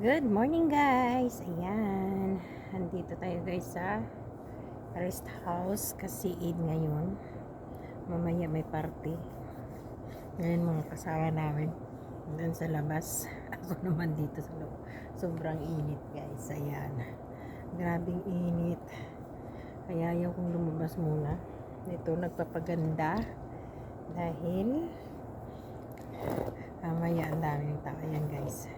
Good morning guys. Ayan. Andito tayo guys sa rest house kasi Eid ngayon. Mamaya may party. Ngayon mga kasama namin doon sa labas. Ako naman dito sa loob. Sobrang init guys. Ayan. Grabing init. Kaya ayaw kong lumabas muna. Ito nagpapaganda dahil mamaya ang daming tao. Ayan guys.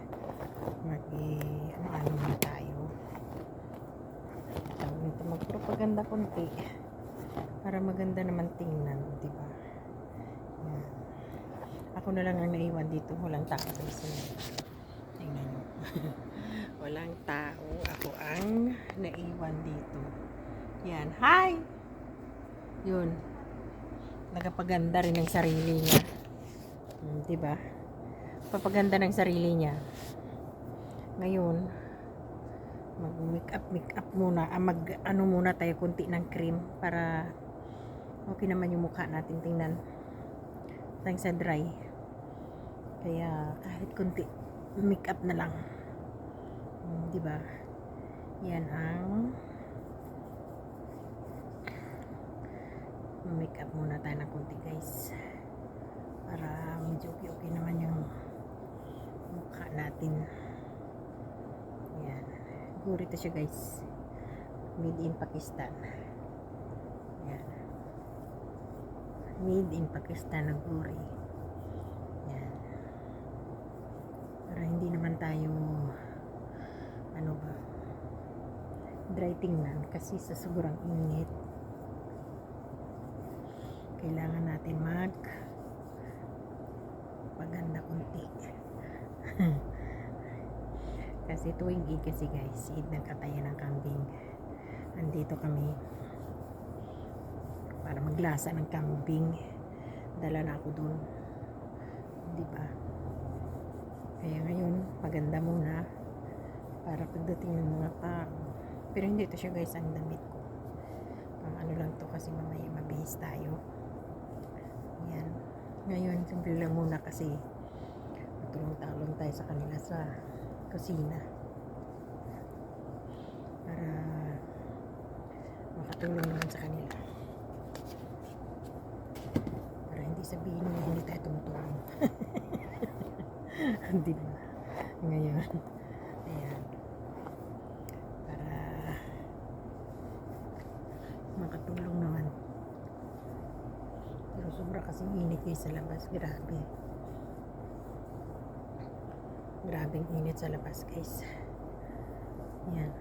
Ano na tayo. Tawag nito, magpropaganda konti para maganda naman tingnan, di ba? Yan. Ako na lang ang naiwan dito, walang tao guys. Tingnan nyo. Walang tao, ako ang naiwan dito. Yan, hi! Yun. Nagpapaganda rin ng sarili niya. Di ba? Papaganda ng sarili niya. Ngayon, make up muna, muna tayo konti ng cream para okay naman yung mukha natin tingnan tayong sa dry. Kaya kahit konti make up na lang, di ba? Yan ang make up muna tayo ng konti guys para medyo okay naman yung mukha natin. Yan. Guri to siya guys. Made in Pakistan. Yan. Made in Pakistan na guri. Yan. Para hindi naman tayo dry tingnan kasi sa sobrang init. Kailangan natin paganda konti. Kasi tuwing Eid kasi guys, Eid ng katayan ng kambing. Andito kami para maglasa ng kambing. Dala na ako dun, di ba? Kaya ngayon maganda muna para pagdating ng mga tao. Pero hindi to siya guys ang damit ko. Ano lang to kasi mamaya mabihis tayo. Yan. Ngayon simple lang muna kasi matulong-talong tayo sa kanila sa kusina para makatulong naman sa kanila, para hindi sabihin na hindi tayo tumutulong. Hindi ba? Ngayon ayan, para makatulong naman. Pero sobra kasing init guys sa labas. Grabing init sa labas guys. Yan.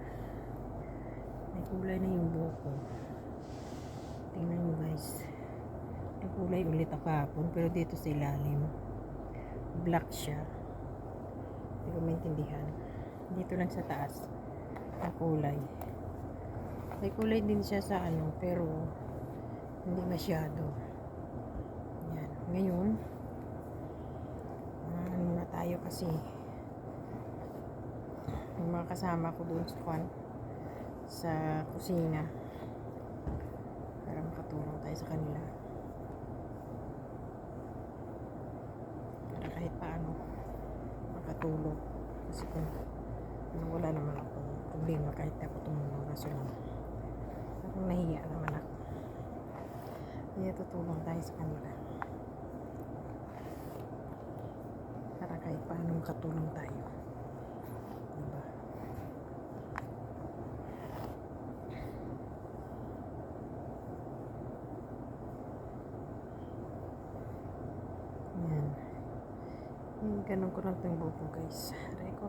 May kulay na yung buhok ko. Tingnan nyo guys. May kulay ulit ako hapon. Pero dito sa ilalim, black siya. Hindi ko maintindihan. Dito lang sa taas, ang kulay. May kulay din siya sa pero hindi masyado. Yan. Ngayon, muna tayo kasi yung mga kasama ko doon sa kusina para makatulong tayo sa kanila, para kahit paano makatulong kasi kung wala naman akong problema kahit ako tumulong, kaso lang akong nahiya naman ako, kaya tutulong tayo sa kanila para kahit paano makatulong tayo, diba? Yan. Ganun ko lang itong buko guys. Aray ko.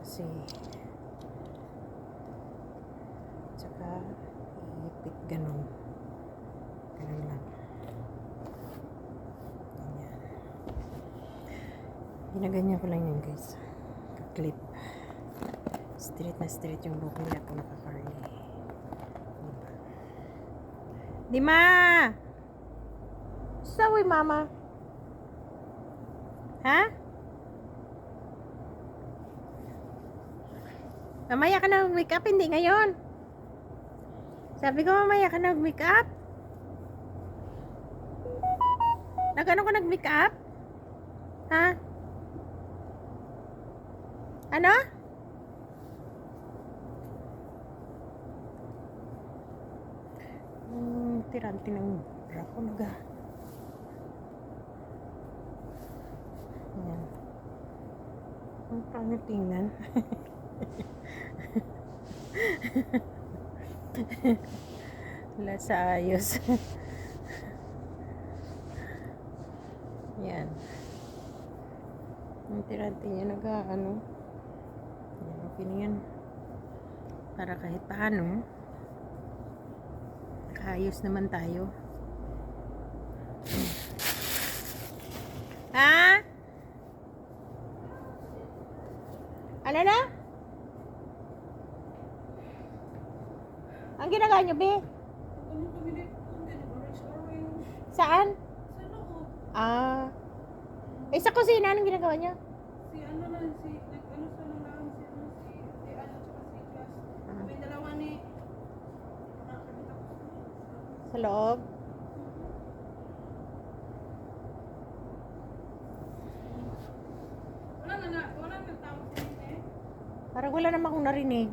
Kasi tsaka iipit ganun. Ganun lang. Yan. Ginaganyan ko lang yan guys. Clip. Straight na straight yung buko. Hindi ako nakakarli. Diba? Dima! Sawi mama. Ha? Mamaya ka na mag-make up, hindi ngayon. Sabi ko mamaya ka na mag-make up. Nagano ka nag-make up? Ha? Ano? Tirante ng bra ko naga. Ayan. Ang pangit tingnan. Wala sa ayos. Yan. Ang tirante niya naga ano. Yan, okay na yan. Para kahit paano, nakaayos naman tayo. Ha? Ano na? Ang ginagawa niyo, Be? Saan? Sa loob. Ah. Eh, sa kusina, anong ginagawa niyo? Si ano na, nag-ano sa lang, si ano, si ano, tsaka si Jazz. Kami dalawa ni, nakakita ko. Sa loob? Wala na tao sa inyo eh. Parang wala naman akong narinig.